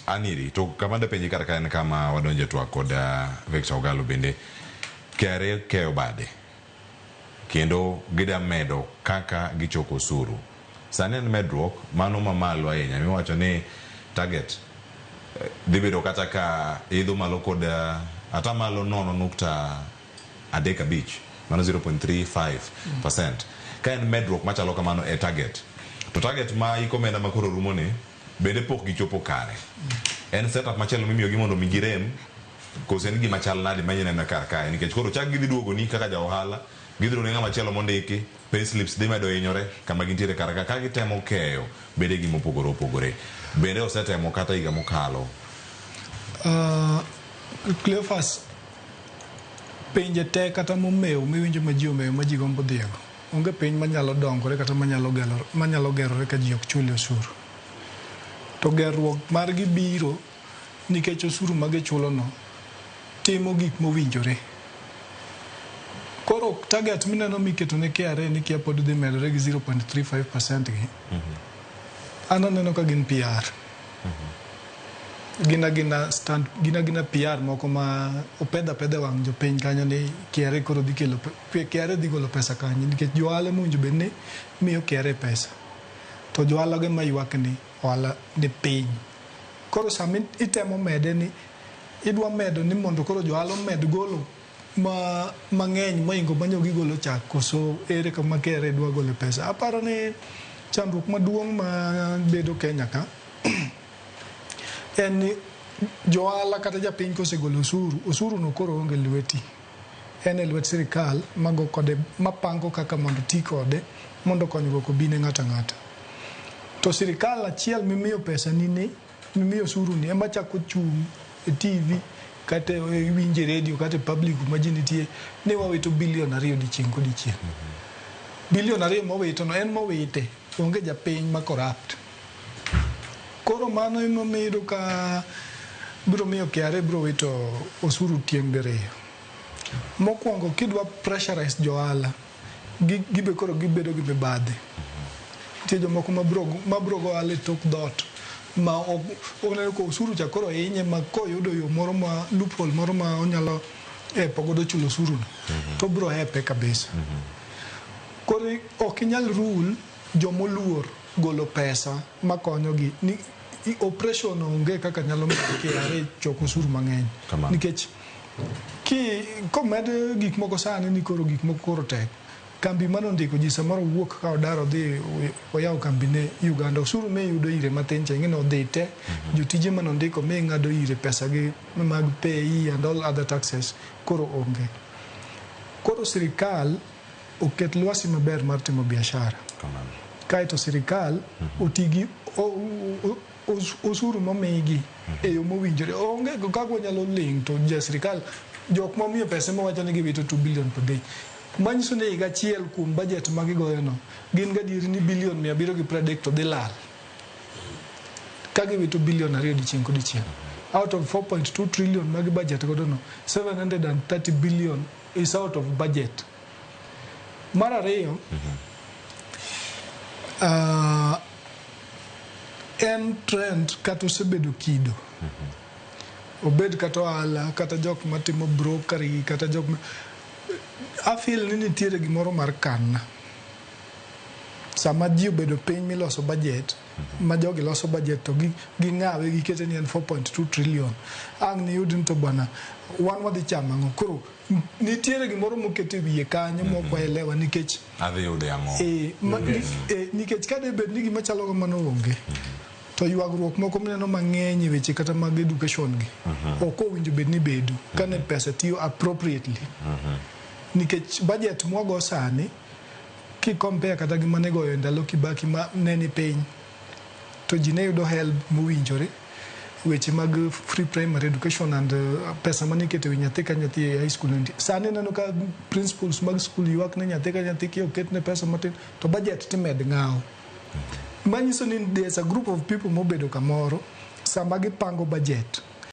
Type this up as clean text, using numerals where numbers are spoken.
aniri to kamanda penji kar kan kama wadonje to koda Victor Ogalo bende kare keyo bade kendo gida medo kaka gichoko osuru sani en medruok mano mamalo ahinya miwacho ni target dhibedo kata ka idho malo koda ata malo 0.35 mano 0.35% ka en medruok machalo kamano e target to target ma ikomenda makoro rumo ni bende pok gichopo kare en setup machalo mimiyo gi mondo migirem kose en gima chal nade manyene na kar kae nikech koro chak gidhi duogo ni kaka ja ohala gidhiro ne ng'ama chielo mondiki payslips dhi medo hinyore kama gintiere kar ka gitemo keyo bende gima opogore opogore bende osetemo kata higa mokalo Cleophas penje te kata momew miwinjo ma ji omew ma ji gombo dhiego onge piny manyalo dongore kata manyalo gerore ka ji ok chuli osuru to gerruok margi biro nikech osuru ma gichulono timo gik mowinjore koro target mineno miketo ne KRA ni kia pod dhi medore gi 0.35% gi an aneno ka gin PR gina PR moko ma opedha wang' jopiny kanyo ni KRA koro dhi kelo KRA dhi golo pesa kanyo nikech johala monjo bed ni miyo KRA pesa to johala ge mayuak ni ohala ni piny koro sami itemo mede ni idwa medo ni mondo koro johala med golo mang'eny moingo manyo gigolo chak koso ere kama KRA dwa golo pesa aparo ni chandruok maduong' ma bedo Kenya ka en ni johala kata japiny kosegolo osuru no koro onge lweti en e lwet sirikal mago kode mapango kaka mondo ti kode mondo konyruok obine ng'ata ng'ata to sirikal achiel mimiyo pesa ni mimiyo osuru ni ema chako chung e TV kata winje radio kata public ma ji nitie ne wawito bilion 2 dichieng' kodichieng' bilion 2 mowito no en mowite onge japiny ma corrupt koro mano emomiyo ka biro miyo KRA biro wito osuru tieng' diriyo mokwongo kidwa pressurize johala gibe koro gibedo gi mibadhi nitie jomoko mabiro go ohala e tok dhot ma oneno ko osuru cha koro hinye ma koyudo yo moro ma loophole moro ma onyalo pogodo chulo osuru no to biro hepe kabisa koro ok inyal rule jomoluor golo pesa makonyogi ni operation onge kaka nyalo miyo KRA choko osuru mang'eny nikech komed gik moko sani ni koro gik moko koro tek kambi manondiko ji samoro wuok ka odaro dhi oyaw kambi ne Uganda osuru me yudo ire matin cha ing'eno dhi te jotije manondiko me ng'ado ire pesa gi mag pay and all other taxes koro onge koro sirikal oket lwasi maber mar timo biashara kaeto sirikal otigi osuru momigi e yo mowinjore onge kaka nyalo ling to sirikal jok momiyo pesa mowacho ni giwito 2 billion per day manyiso ni higa achiel kuom budget ma gigoyono gin gadieri ni bilion 730 to dhi lal ka giwito bilion 2 dichieng' kodichieng' out of 4.2 trillion magi budget godo no 730 billion is out of budget mar ariyo en trend kata osebedo kido obed kata ohala kata jok matimo brokery kata jok afil ni nitiere gimoro mar kanna sama ji obedo piny miloso budget ma jogi loso budget to ging'awe gikete ni en 4.2 trillion ang' ni yud ni to bwana wan wadhi chamo ang'o koro nitiere gimoro mokete wiye kanyo mokwaelewa nikech adhi yude ang'o nikech kade bed ni gima chalo kamano onge to ywagruok moko mineno mang'eny e weche kata mag education gi ok owinjo bed ni bedo kane pesa tiyo appropriately nikech budget mwago sani kikompea kata gima ne goyo ndalo Kibaki ma ne ni piny to ji ne yudo help mowinjore weche mag free primary education and pesa manikete wi nyathi ka nyathi e high school sani neno ka principals mag school ywak ne nyathi ka nyathi ki oket ne pesa matin to budget timed ng'aw manyiso ni there's a group of people mobedo kamoro sama gipango budget